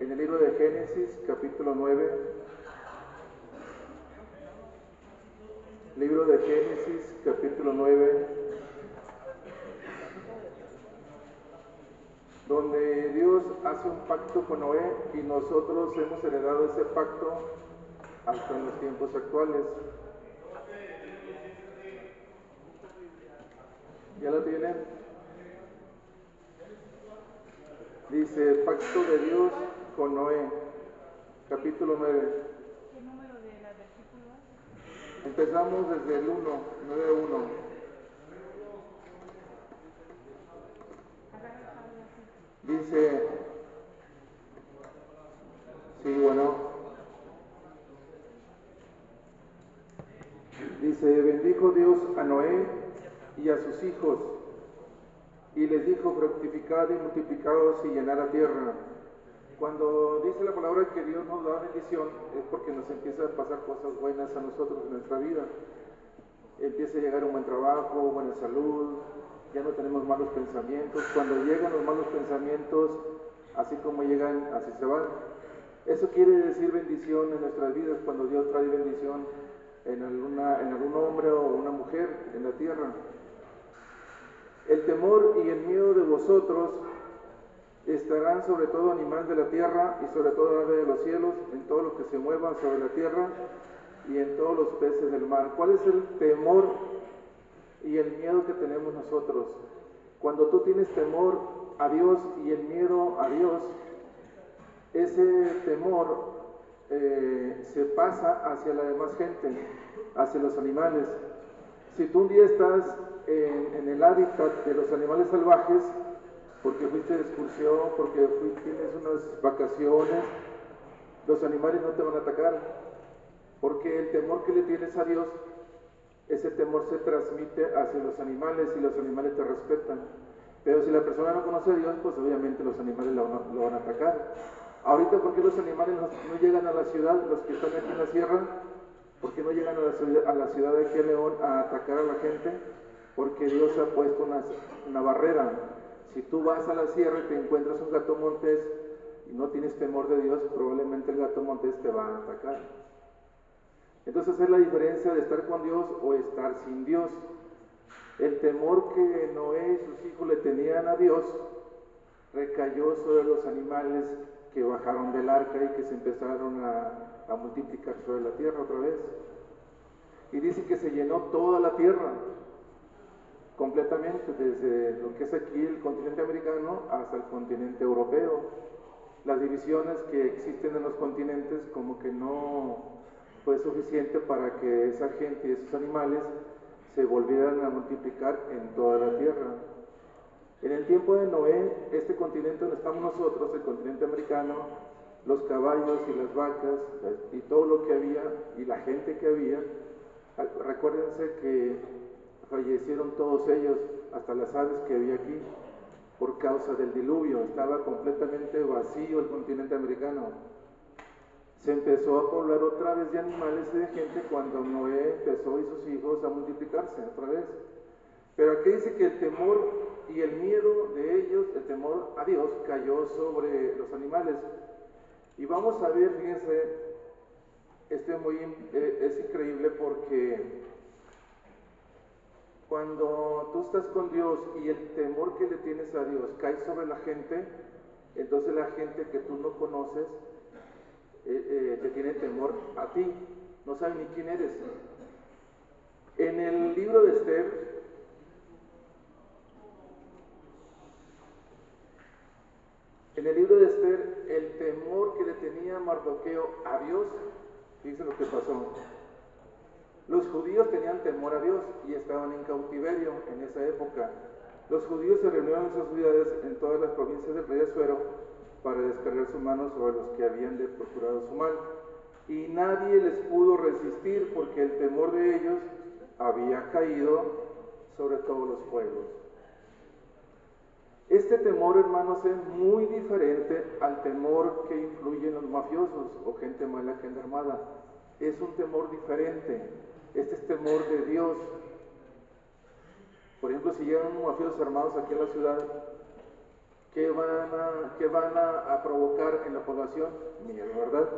en el libro de Génesis, capítulo 9. Libro de Génesis, capítulo 9, donde Dios hace un pacto con Noé y nosotros hemos heredado ese pacto hasta en los tiempos actuales. ¿Ya lo tienen? Dice, pacto de Dios con Noé, capítulo 9. ¿Qué número de la versículo es? Empezamos desde el 1, 9:1. Dice, sí, bueno, dice, bendijo Dios a Noé y a sus hijos, y les dijo, fructificad y multiplicaos y llenad la tierra. Cuando dice la palabra que Dios nos da bendición, es porque nos empieza a pasar cosas buenas a nosotros en nuestra vida. Empieza a llegar un buen trabajo, buena salud, ya no tenemos malos pensamientos. Cuando llegan los malos pensamientos, así como llegan, así se van. Eso quiere decir bendición en nuestras vidas, cuando Dios trae bendición en algún hombre o una mujer en la tierra. El temor y el miedo de vosotros estarán sobre todo animal de la tierra y sobre todo ave de los cielos, en todo lo que se mueva sobre la tierra y en todos los peces del mar. ¿Cuál es el temor y el miedo que tenemos nosotros? Cuando tú tienes temor a Dios y el miedo a Dios, ese temor se pasa hacia la demás gente, hacia los animales. Si tú un día estás en el hábitat de los animales salvajes, porque fuiste de excursión, porque tienes unas vacaciones, los animales no te van a atacar, porque el temor que le tienes a Dios, ese temor se transmite hacia los animales y los animales te respetan. Pero si la persona no conoce a Dios, pues obviamente los animales lo van a atacar. Ahorita, ¿por qué los animales no llegan a la ciudad, los que están aquí en la sierra? ¿Por qué no llegan a la ciudad de aquí a León a atacar a la gente? Porque Dios ha puesto una barrera. Si tú vas a la sierra y te encuentras un gato montés y no tienes temor de Dios, probablemente el gato montés te va a atacar. Entonces es la diferencia de estar con Dios o estar sin Dios. El temor que Noé y sus hijos le tenían a Dios recayó sobre los animales que bajaron del arca y que se empezaron a multiplicar sobre la tierra otra vez. Y dice que se llenó toda la tierra, completamente, desde lo que es aquí el continente americano hasta el continente europeo. Las divisiones que existen en los continentes como que no fue suficiente para que esa gente y esos animales se volvieran a multiplicar en toda la tierra. En el tiempo de Noé, este continente donde estamos nosotros, el continente americano, los caballos y las vacas y todo lo que había y la gente que había, recuérdense que fallecieron todos ellos, hasta las aves que había aquí, por causa del diluvio. Estaba completamente vacío el continente americano. Se empezó a poblar otra vez de animales y de gente cuando Noé empezó y sus hijos a multiplicarse otra vez. Pero aquí dice que el temor y el miedo de ellos, el temor a Dios, cayó sobre los animales. Y vamos a ver, fíjense, es increíble porque cuando tú estás con Dios y el temor que le tienes a Dios cae sobre la gente, entonces la gente que tú no conoces te tiene temor a ti, no sabe ni quién eres. En el libro de Esther, el temor que le tenía Mardoqueo a Dios, dice lo que pasó. Los judíos tenían temor a Dios y estaban en cautiverio en esa época. Los judíos se reunieron en sus ciudades en todas las provincias del rey Asuero para descargar su mano sobre los que habían procurado su mal. Y nadie les pudo resistir porque el temor de ellos había caído sobre todos los pueblos. Este temor, hermanos, es muy diferente al temor que influyen los mafiosos o gente mala, gente armada. Es un temor diferente. Este es temor de Dios. Por ejemplo, si llegan unos mafiosos armados aquí en la ciudad, ¿Qué van a provocar en la población? Miedo, ¿verdad?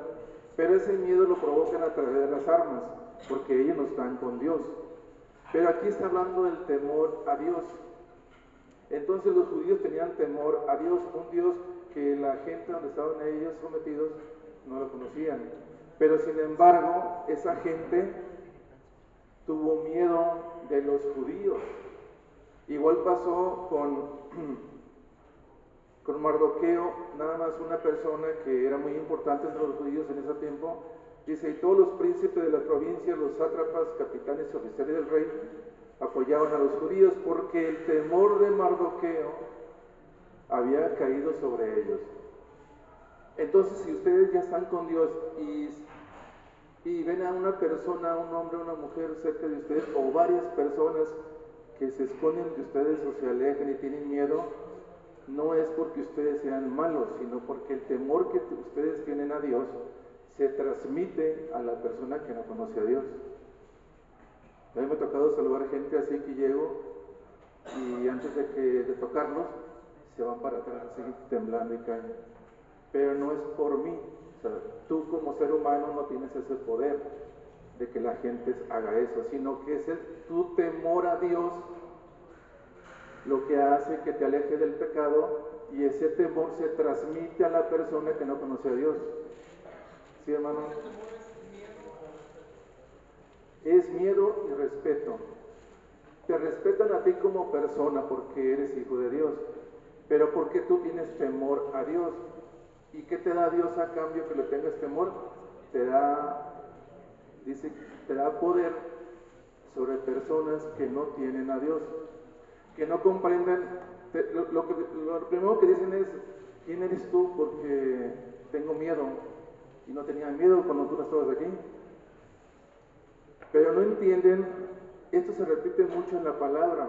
Pero ese miedo lo provocan a través de las armas, porque ellos no están con Dios. Pero aquí está hablando del temor a Dios. Entonces los judíos tenían temor a Dios, un Dios que la gente donde estaban ellos sometidos no lo conocían. Pero sin embargo, esa gente tuvo miedo de los judíos. Igual pasó con Mardoqueo, nada más una persona que era muy importante entre los judíos en ese tiempo. Dice, y todos los príncipes de las provincias, los sátrapas, capitanes y oficiales del rey, apoyaban a los judíos porque el temor de Mardoqueo había caído sobre ellos. Entonces, si ustedes ya están con Dios y ven a una persona, un hombre, una mujer cerca de ustedes, o varias personas que se esconden de ustedes o se alejan y tienen miedo, no es porque ustedes sean malos, sino porque el temor que ustedes tienen a Dios se transmite a la persona que no conoce a Dios. A mí me ha tocado saludar gente así que llego y antes de tocarlos se van para atrás así temblando y caen. Pero no es por mí. O sea, tú como ser humano no tienes ese poder de que la gente haga eso, sino que es tu temor a Dios lo que hace que te aleje del pecado, y ese temor se transmite a la persona que no conoce a Dios. ¿Sí, hermano? Es miedo y respeto. Te respetan a ti como persona porque eres hijo de Dios, pero porque tú tienes temor a Dios. ¿Y qué te da Dios a cambio que le tengas temor? Te da poder sobre personas que no tienen a Dios, que no comprenden. Lo primero que dicen es, ¿quién eres tú? Porque tengo miedo. Y no tenían miedo cuando tú no estabas aquí. Pero no entienden, esto se repite mucho en la palabra.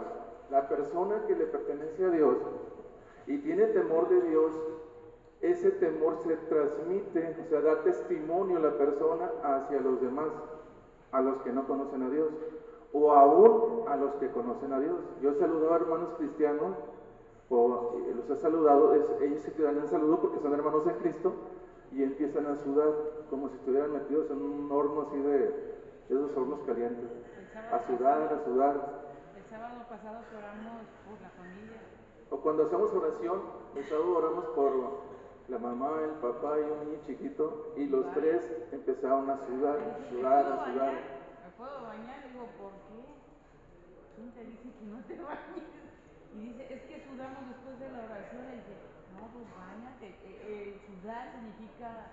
La persona que le pertenece a Dios y tiene temor de Dios, ese temor se transmite, o sea, da testimonio a la persona hacia los demás, a los que no conocen a Dios, o aún a los que conocen a Dios. Yo he saludado a hermanos cristianos, o los he saludado, ellos se quedan en saludo porque son hermanos en Cristo, y empiezan a sudar como si estuvieran metidos en un horno así de esos hornos calientes, a sudar. El sábado pasado oramos por la familia. O cuando hacemos oración, el sábado oramos por la mamá, el papá y un niño chiquito, y los tres empezaron a sudar. ¿Me puedo bañar? Digo, ¿por qué? ¿Quién te dice que no te bañes? Y dice, es que sudamos después de la oración. Y dice, no, pues bañate. Sudar significa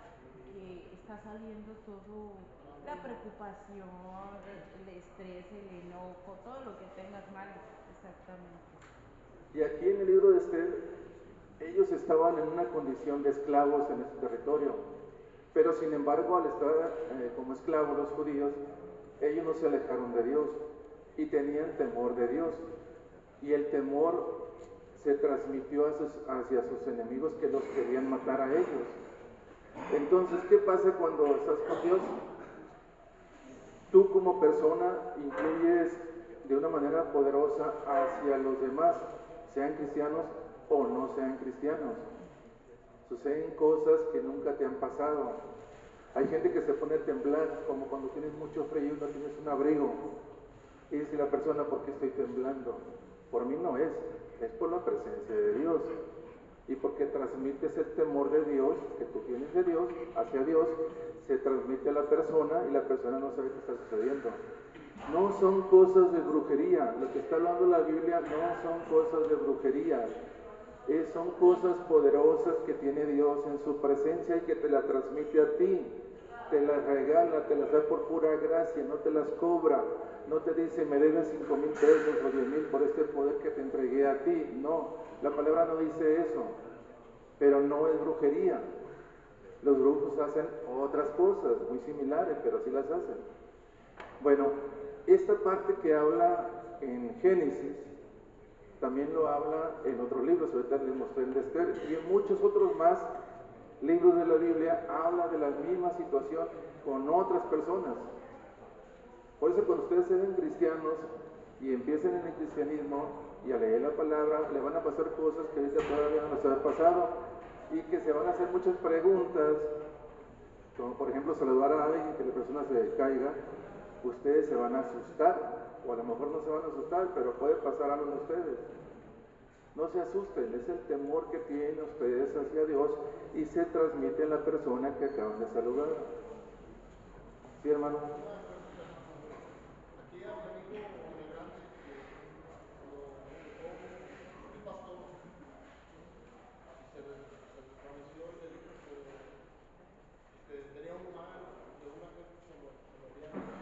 que está saliendo todo, la preocupación, el estrés, el enojo, todo lo que tengas mal. Exactamente. Y aquí en el libro de Esther, ellos estaban en una condición de esclavos en este territorio, pero sin embargo, al estar como esclavos los judíos, ellos no se alejaron de Dios y tenían temor de Dios, y el temor se transmitió hacia sus enemigos que los querían matar a ellos. Entonces, ¿qué pasa cuando estás con Dios? Tú como persona influyes de una manera poderosa hacia los demás, sean cristianos o no sean cristianos. Suceden cosas que nunca te han pasado. Hay gente que se pone a temblar, como cuando tienes mucho frío y no tienes un abrigo. Y dice la persona, ¿por qué estoy temblando? Por mí no es por la presencia de Dios. Y porque transmites el temor de Dios, que tú tienes de Dios, hacia Dios, se transmite a la persona y la persona no sabe qué está sucediendo. No son cosas de brujería, lo que está hablando la Biblia no son cosas de brujería, son cosas poderosas que tiene Dios en su presencia y que te la transmite a ti, te las regala, te las da por pura gracia, no te las cobra, no te dice me debes 5,000 pesos o 10,000 por este poder que te entregué a ti, no, la palabra no dice eso, pero no es brujería. Los brujos hacen otras cosas muy similares, pero sí las hacen. Bueno, esta parte que habla en Génesis, también lo habla en otros libros, ahorita les mostré en Esther, y en muchos otros más libros de la Biblia habla de la misma situación con otras personas. Por eso cuando ustedes sean cristianos y empiecen en el cristianismo, y al leer la palabra le van a pasar cosas que ahorita todavía no les ha pasado y que se van a hacer muchas preguntas, como por ejemplo saludar a alguien y que la persona se caiga. Ustedes se van a asustar, o a lo mejor no se van a asustar, pero puede pasar algo en ustedes. No se asusten, es el temor que tienen ustedes hacia Dios y se transmite en la persona que acaban de saludar. ¿Sí, hermano? Aquí a mi amigo Legrande, cuando el pastor y se desvaneció y le dijo que tenía un mal de una cosa que se lo había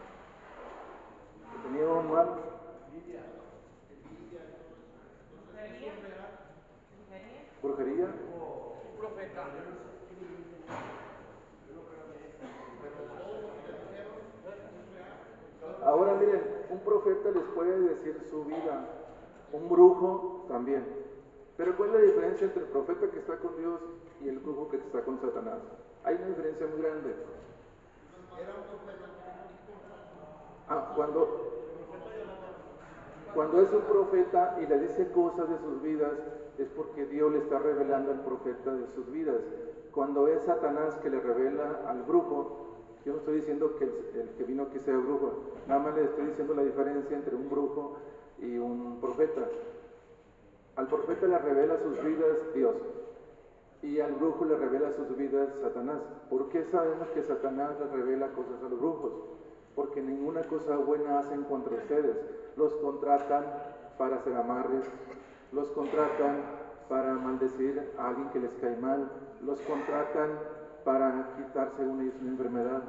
Tenía un mal. envidia y todo eso. Entonces, ¿eso es real? ¿Brujería? Un profeta. Pero todo lo que le dijeron es real. Ahora miren, un profeta les puede decir su vida, un brujo también. Pero ¿cuál es la diferencia entre el profeta que está con Dios y el brujo que está con Satanás? Hay una diferencia muy grande. Era un profeta el que vino aquí con cuando es un profeta y le dice cosas de sus vidas, es porque Dios le está revelando al profeta de sus vidas. Cuando es Satanás que le revela al brujo, yo no estoy diciendo que el que vino aquí sea brujo, nada más le estoy diciendo la diferencia entre un brujo y un profeta. Al profeta le revela sus vidas Dios y al brujo le revela sus vidas Satanás. ¿Por qué sabemos que Satanás le revela cosas a los brujos? Porque ninguna cosa buena hacen contra ustedes. Los contratan para hacer amarres, los contratan para maldecir a alguien que les cae mal, los contratan para quitarse una enfermedad,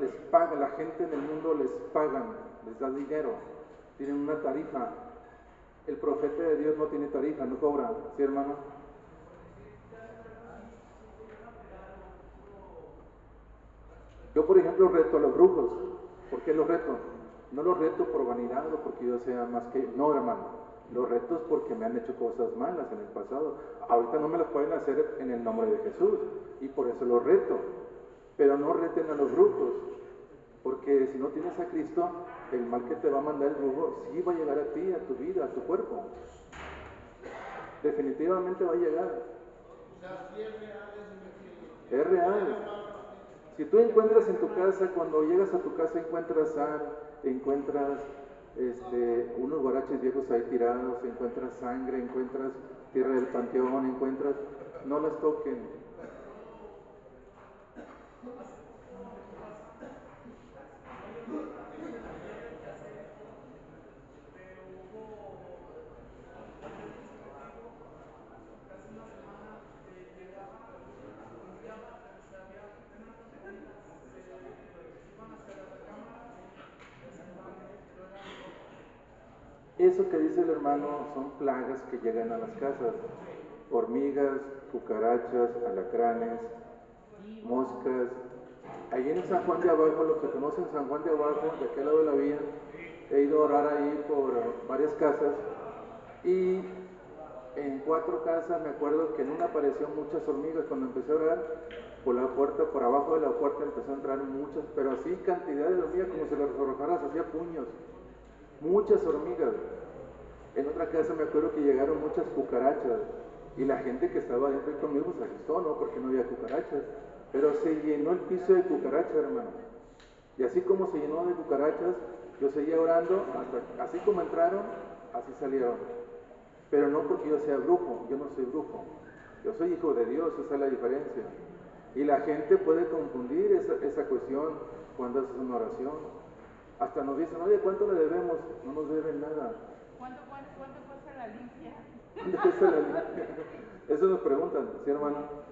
les pagan, la gente en el mundo les pagan, les da dinero, tienen una tarifa. El profeta de Dios no tiene tarifa, no cobra, ¿sí, hermano? Yo, por ejemplo, reto a los brujos. ¿Por qué los reto? No los reto por vanidad o porque yo sea más que... No, hermano. Los retos porque me han hecho cosas malas en el pasado. Ahorita no me las pueden hacer en el nombre de Jesús y por eso los reto. Pero no reten a los brujos, porque si no tienes a Cristo, el mal que te va a mandar el brujo sí va a llegar a ti, a tu vida, a tu cuerpo. Definitivamente va a llegar. O sea, sí es real eso. Es real. Si tú encuentras en tu casa, cuando llegas a tu casa encuentras sal, encuentras unos guaraches viejos ahí tirados, encuentras sangre, encuentras tierra del panteón, encuentras, no las toquen. Eso que dice el hermano son plagas que llegan a las casas. Hormigas, cucarachas, alacranes, moscas. Ahí en San Juan de Abajo, los que conocen San Juan de Abajo, de aquel lado de la vía, he ido a orar ahí por varias casas y en 4 casas me acuerdo que en una aparecieron muchas hormigas. Cuando empecé a orar, por la puerta, por abajo de la puerta empezó a entrar muchas, pero así cantidad de hormigas como si las arrojaras, hacía puños, muchas hormigas. En otra casa me acuerdo que llegaron muchas cucarachas y la gente que estaba adentro conmigo se asustó, ¿no? Porque no había cucarachas, pero se llenó el piso de cucarachas, hermano. Y así como se llenó de cucarachas, yo seguía orando, así como entraron, así salieron. Pero no porque yo sea brujo, yo no soy brujo. Yo soy hijo de Dios, esa es la diferencia. Y la gente puede confundir esa cuestión cuando haces una oración. Hasta nos dicen, oye, ¿cuánto le debemos? No nos deben nada. ¿Cuánto cuesta la limpia? ¿Cuánto cuesta la limpia? Eso nos preguntan, ¿sí, hermano?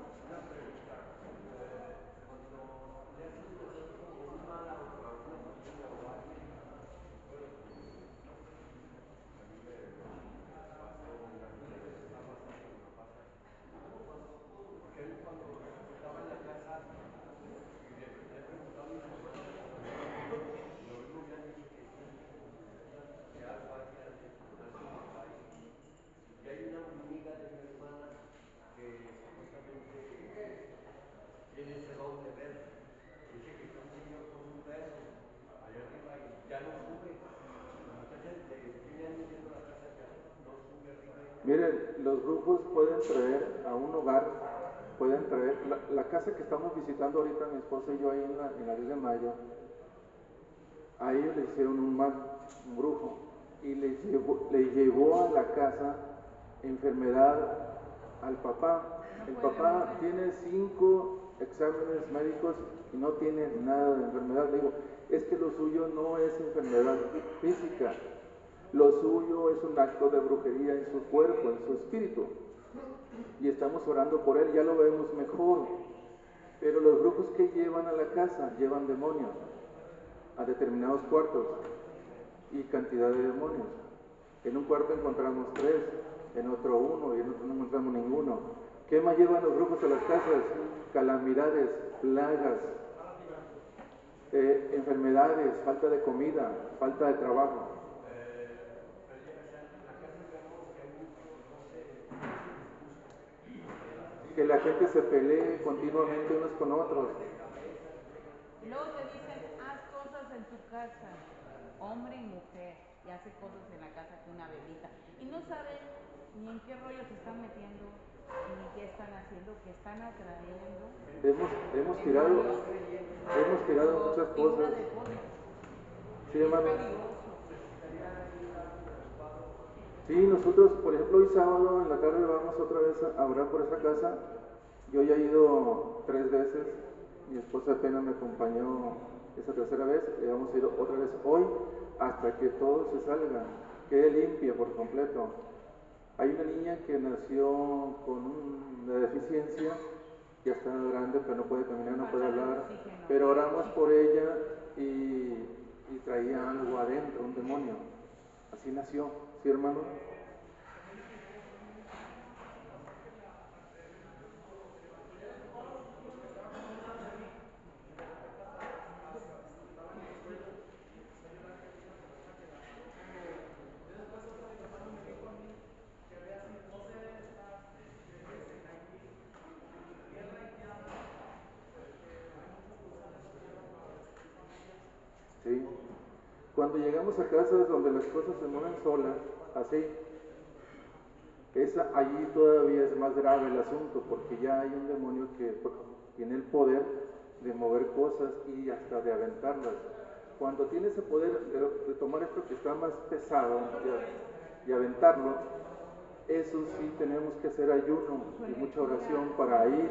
los brujos pueden traer a un hogar, pueden traer, la casa que estamos visitando ahorita, mi esposa y yo ahí en la 10 de mayo, a ellos le hicieron un mal, un brujo, y le llevó a la casa enfermedad al papá. El papá tiene 5 exámenes médicos y no tiene nada de enfermedad. Le digo, es que lo suyo no es enfermedad física, lo suyo es un acto de brujería en su cuerpo, en su espíritu. Y estamos orando por él, ya lo vemos mejor. Pero los brujos que llevan a la casa llevan demonios a determinados cuartos y cantidad de demonios. En un cuarto encontramos 3, en otro 1 y en otro no encontramos ninguno. ¿Qué más llevan los brujos a las casas? Calamidades, plagas, enfermedades, falta de comida, falta de trabajo. Que la gente se pelee continuamente unos con otros. Y luego te dicen, haz cosas en tu casa, hombre y mujer, y hace cosas en la casa con una velita. Y no saben ni en qué rollo se están metiendo, ni qué están haciendo, qué están atrayendo. Hemos tirado muchas cosas. Sí, hermano. Sí, nosotros, por ejemplo, hoy sábado en la tarde vamos otra vez a orar por esa casa. Yo ya he ido 3 veces, mi esposa apenas me acompañó esa tercera vez, y vamos a ir otra vez hoy hasta que todo se salga, quede limpia por completo. Hay una niña que nació con una deficiencia, ya está grande, pero no puede caminar, no puede hablar, pero oramos por ella y traía algo adentro, un demonio. Así nació, ¿sí, hermano? Sí. Cuando llegamos a casas donde las cosas se mueven solas, así, allí todavía es más grave el asunto, porque ya hay un demonio que tiene el poder de mover cosas y hasta de aventarlas. Cuando tiene ese poder de tomar esto que está más pesado y aventarlo, eso sí tenemos que hacer ayuno y mucha oración para ir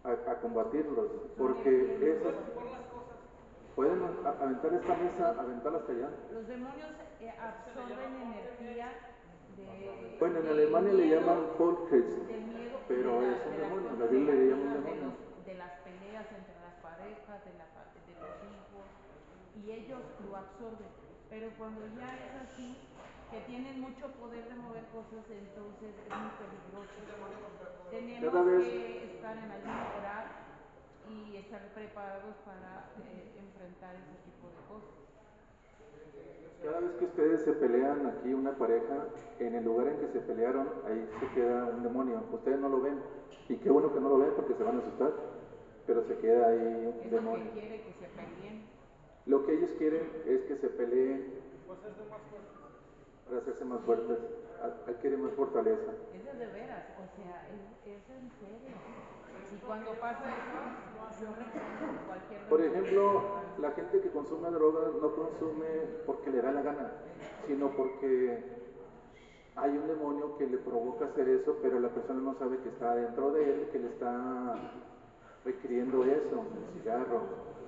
a combatirlos, porque esos pueden aventar esta mesa, aventarla hasta allá. Los demonios absorben energía de... Bueno, en Alemania le llaman Poltergeist, pero es un demonio, la Biblia le llama un demonio. De las peleas entre las parejas, de los hijos, y ellos lo absorben. Pero cuando ya es así, que tienen mucho poder de mover cosas, entonces es muy peligroso. Tenemos que estar en ayuno, orar y estar preparados para enfrentar ese tipo de cosas. Cada vez que ustedes se pelean aquí, una pareja, en el lugar en que se pelearon, ahí se queda un demonio. Ustedes no lo ven, y qué bueno que no lo ven porque se van a asustar, pero se queda ahí un demonio. Lo que quiere que se peleen. Lo que ellos quieren es que se peleen para hacerse más fuertes, adquieren más fortaleza. Eso es de veras, o sea, es en serio. Y cuando pasa eso, yo recuerdo cualquier... Por ejemplo, la gente que consume drogas no consume porque le da la gana, sino porque hay un demonio que le provoca hacer eso, pero la persona no sabe que está dentro de él, que le está requiriendo eso, el cigarro,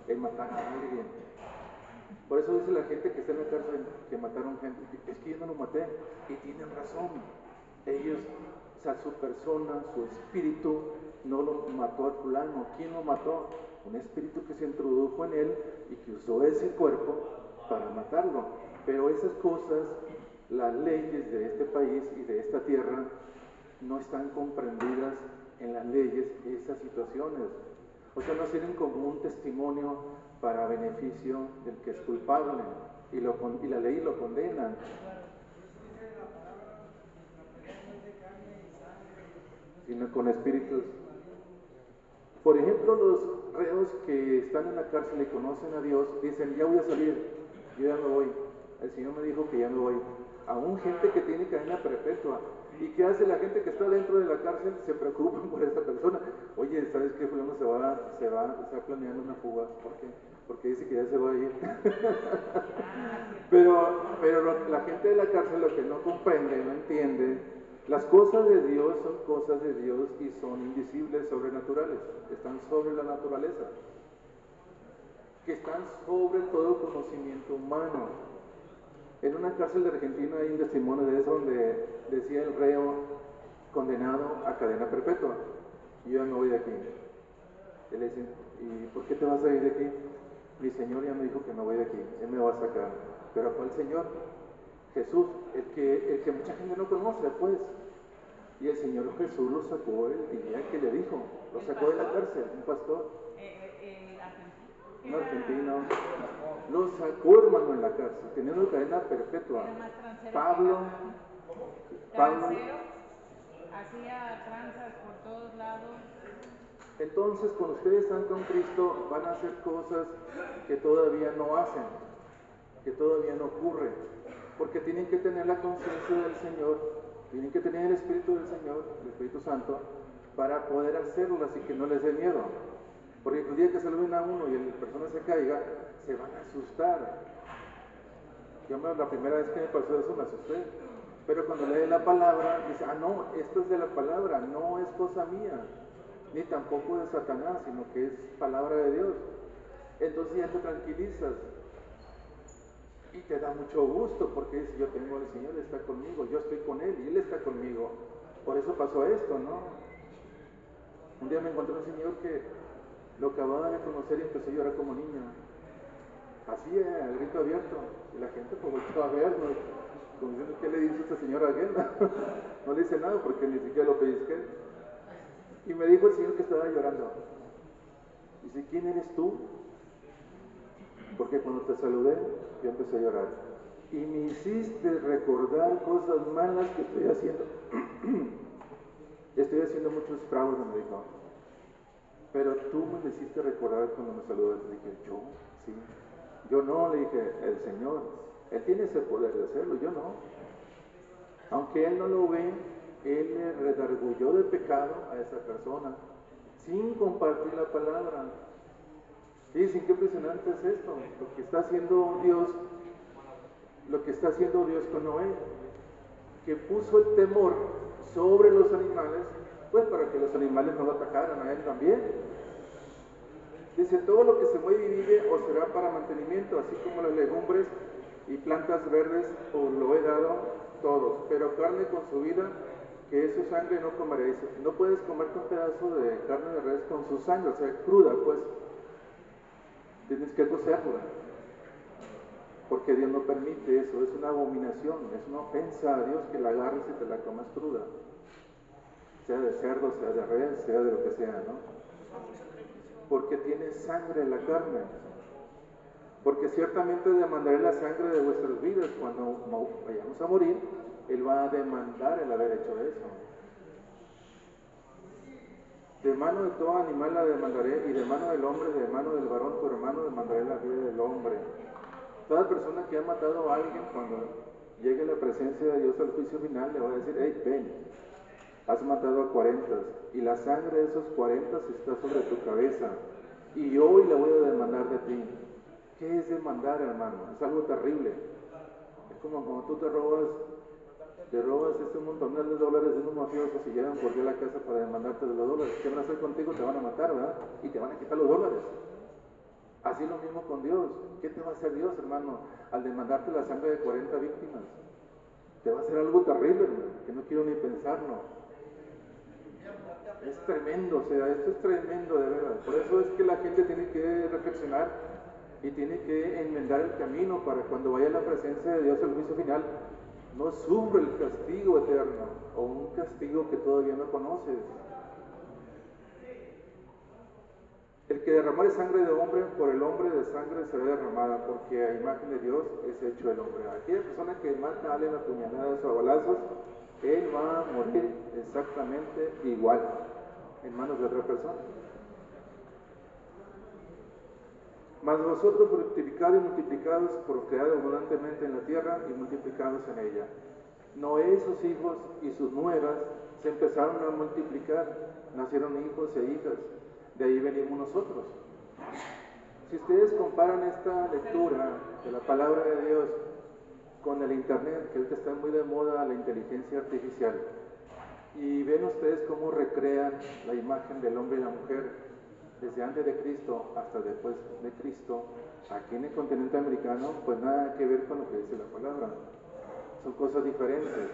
el matar a alguien. Por eso dice la gente que está en la cárcel que mataron gente, es que yo no lo maté, y tienen razón. Ellos, o sea, su persona, su espíritu, no lo mató al fulano. ¿Quién lo mató? Un espíritu que se introdujo en él y que usó ese cuerpo para matarlo. Pero esas cosas, las leyes de este país y de esta tierra, no están comprendidas en las leyes esas situaciones. O sea, no sirven como un testimonio para beneficio del que es culpable y la ley lo condena. Sino con espíritus. Por ejemplo, los reos que están en la cárcel y conocen a Dios dicen, ya voy a salir, yo ya me voy. El Señor me dijo que ya me voy. Aún gente que tiene cadena perpetua ¿Y qué hace la gente que está dentro de la cárcel? Se preocupan por esa persona. Oye, ¿sabes qué? Fulano está planeando una fuga. ¿Por qué? Porque dice que ya se va a ir. pero la gente de la cárcel lo que no comprende, no entiende, las cosas de Dios son cosas de Dios y son invisibles, sobrenaturales, están sobre la naturaleza, que están sobre todo conocimiento humano. En una cárcel de Argentina hay un testimonio de eso donde decía el reo condenado a cadena perpetua: yo ya me voy de aquí. Él le dice: ¿y por qué te vas a ir de aquí? Mi Señor ya me dijo que me voy de aquí, Él me va a sacar. ¿Pero cuál Señor? Jesús, el que mucha gente no conoce, pues. Y el Señor Jesús lo sacó el día que le dijo, lo sacó de la cárcel, un pastor. Un argentino. Lo sacó, hermano, en la cárcel, teniendo cadena perpetua. Pablo, hacía tranzas por todos lados. Entonces, cuando ustedes están con Cristo, van a hacer cosas que todavía no hacen, que todavía no ocurren, porque tienen que tener la conciencia del Señor, tienen que tener el Espíritu del Señor, el Espíritu Santo, para poder hacerlo, así que no les dé miedo. Porque el día que saluden a uno y la persona se caiga, se van a asustar. La primera vez que me pasó eso me asusté. Pero cuando lee la palabra, dice: no, esto es de la palabra, no es cosa mía, ni tampoco de Satanás, sino que es palabra de Dios. Entonces ya te tranquilizas y te da mucho gusto, porque dices: yo tengo al Señor, Él está conmigo, yo estoy con Él y Él está conmigo. Por eso pasó esto, ¿no? Un día me encontré un señor que lo acababa de conocer y empezó a llorar como niño, así, al grito abierto, y la gente pues volvió a verlo, como diciendo: ¿qué le dice esta señora a aquel? No le dice nada porque ni siquiera lo pellizqué. Y me dijo el Señor que estaba llorando. Dice: ¿quién eres tú? Porque cuando te saludé, yo empecé a llorar. Y me hiciste recordar cosas malas que estoy haciendo. Estoy haciendo muchos fraudes, me dijo. Pero tú me hiciste recordar cuando me saludaste. Dije: ¿yo? Sí. Yo no, le dije: el Señor. Él tiene ese poder de hacerlo, yo no. Aunque Él no lo ve, Él le redarguyó de pecado a esa persona, sin compartir la palabra. Dicen: qué impresionante es esto, lo que está haciendo Dios con Noé, que puso el temor sobre los animales, pues para que los animales no lo atacaran a él también. Dice: todo lo que se mueve y vive os será para mantenimiento, así como las legumbres y plantas verdes os lo he dado todos, pero carne con su vida, que es su sangre, no comeréis. No puedes comerte un pedazo de carne de res con su sangre, o sea, cruda, pues. Tienes que cocerla, porque Dios no permite eso, es una abominación, es una ofensa a Dios que la agarres y te la comas cruda, sea de cerdo, sea de res, sea de lo que sea, ¿no? Porque tiene sangre la carne, porque ciertamente demandaré la sangre de vuestras vidas. Cuando vayamos a morir, Él va a demandar el haber hecho eso. De mano de todo animal la demandaré, y de mano del hombre, de mano del varón tu hermano, demandaré la vida del hombre. Toda persona que ha matado a alguien, cuando llegue la presencia de Dios al juicio final, le va a decir: hey, ven, has matado a 40, y la sangre de esos 40 está sobre tu cabeza, y hoy la voy a demandar de ti. ¿Qué es demandar, hermano? Es algo terrible. Es como cuando tú te robas un montón de dólares de unos mafiosos y llegan por ti a la casa para demandarte de los dólares. ¿Qué van a hacer contigo? Te van a matar, ¿verdad? Y te van a quitar los dólares. Así lo mismo con Dios. ¿Qué te va a hacer Dios, hermano, al demandarte la sangre de 40 víctimas? Te va a hacer algo terrible, hermano, que no quiero ni pensarlo. Es tremendo, o sea, esto es tremendo de verdad. Por eso es que la gente tiene que reflexionar y tiene que enmendar el camino para cuando vaya a la presencia de Dios al juicio final, no sufre el castigo eterno o un castigo que todavía no conoces. El que derramare sangre de hombre, por el hombre de sangre será derramada, porque a imagen de Dios es hecho el hombre. Aquella persona que mata a alguien a puñaladas o a balazos, él va a morir exactamente igual en manos de otra persona. Mas vosotros fructificad y multiplicados, procread abundantemente en la tierra y multiplicados en ella. Noé, sus hijos y sus nueras se empezaron a multiplicar, nacieron hijos e hijas, de ahí venimos nosotros. Si ustedes comparan esta lectura de la palabra de Dios con el internet, que ahorita está muy de moda la inteligencia artificial, y ven ustedes cómo recrean la imagen del hombre y la mujer desde antes de Cristo hasta después de Cristo, aquí en el continente americano, pues nada que ver con lo que dice la palabra. Son cosas diferentes.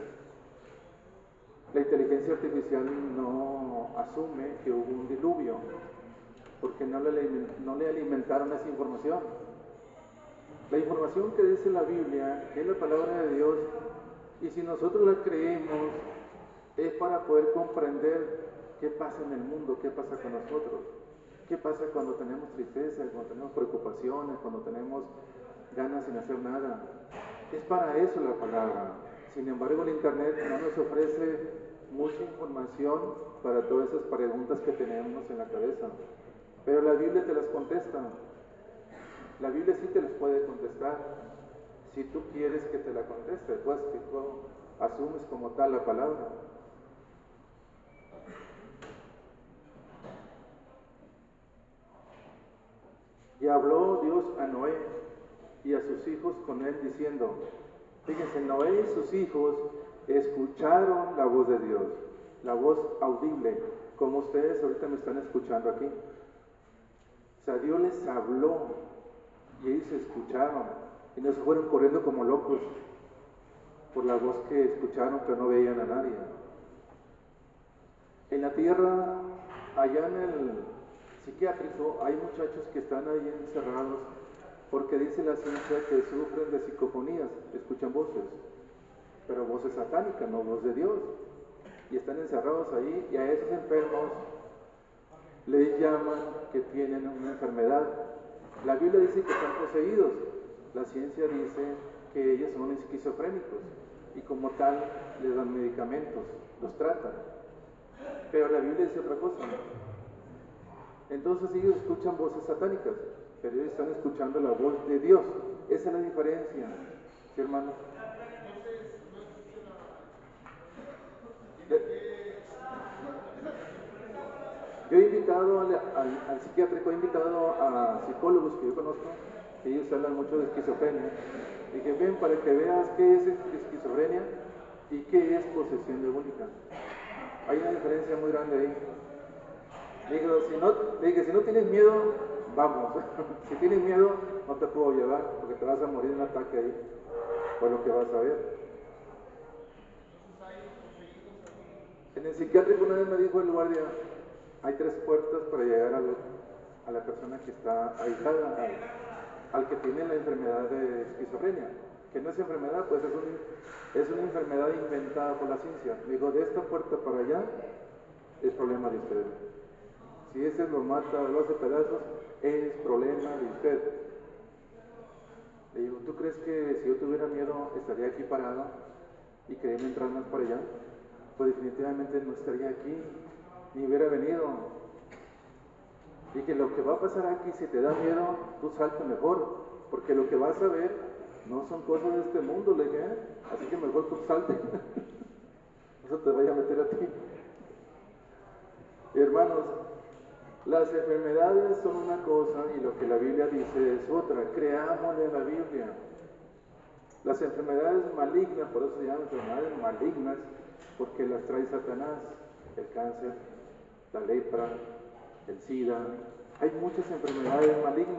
La inteligencia artificial no asume que hubo un diluvio, porque no le alimentaron esa información. La información que dice la Biblia, que es la palabra de Dios, y si nosotros la creemos, es para poder comprender qué pasa en el mundo, qué pasa con nosotros, qué pasa cuando tenemos tristeza, cuando tenemos preocupaciones, cuando tenemos ganas sin hacer nada. Es para eso la palabra. Sin embargo, el internet no nos ofrece mucha información para todas esas preguntas que tenemos en la cabeza. Pero la Biblia te las contesta. La Biblia sí te las puede contestar. Si tú quieres que te la conteste, pues que tú asumes como tal la palabra. Y habló Dios a Noé y a sus hijos con él diciendo, fíjense, Noé y sus hijos escucharon la voz de Dios, la voz audible, como ustedes ahorita me están escuchando aquí. O sea, Dios les habló y ellos escucharon y no se fueron corriendo como locos por la voz que escucharon, pero no veían a nadie. En la tierra, allá en el psiquiátrico, hay muchachos que están ahí encerrados porque dice la ciencia que sufren de psicofonías, escuchan voces, pero voces satánicas, no voz de Dios, y están encerrados ahí, y a esos enfermos les llaman que tienen una enfermedad. La Biblia dice que están poseídos, la ciencia dice que ellos son esquizofrénicos, y como tal les dan medicamentos, los tratan, pero la Biblia dice otra cosa. Entonces ellos escuchan voces satánicas, pero ellos están escuchando la voz de Dios. Esa es la diferencia, ¿sí, hermano? Yo he invitado al psiquiátrico, he invitado a psicólogos que yo conozco, que ellos hablan mucho de esquizofrenia. Dije, ven para que veas qué es esquizofrenia y qué es posesión diabólica. Hay una diferencia muy grande ahí. Dije, si no tienes miedo, vamos. Si tienes miedo, no te puedo llevar, porque te vas a morir en un ataque ahí, por lo que vas a ver. En el psiquiátrico una vez me dijo el guardia, hay 3 puertas para llegar a la persona que está aislada, al que tiene la enfermedad de esquizofrenia, que no es enfermedad, pues es una enfermedad inventada por la ciencia. Me dijo, de esta puerta para allá es problema de usted. Si ese lo mata, lo hace pedazos, es problema de usted. Le digo, ¿tú crees que si yo tuviera miedo estaría aquí parado y quería entrar más para allá? Pues definitivamente no estaría aquí, ni hubiera venido. Y que lo que va a pasar aquí, si te da miedo, tú salte mejor, porque lo que vas a ver no son cosas de este mundo, le dije, así que mejor tú salte. Eso te vaya a meter a ti. Y hermanos, las enfermedades son una cosa y lo que la Biblia dice es otra. Creámosle a la Biblia. Las enfermedades malignas, por eso se llaman enfermedades malignas, porque las trae Satanás. El cáncer, la lepra, el SIDA. Hay muchas enfermedades malignas.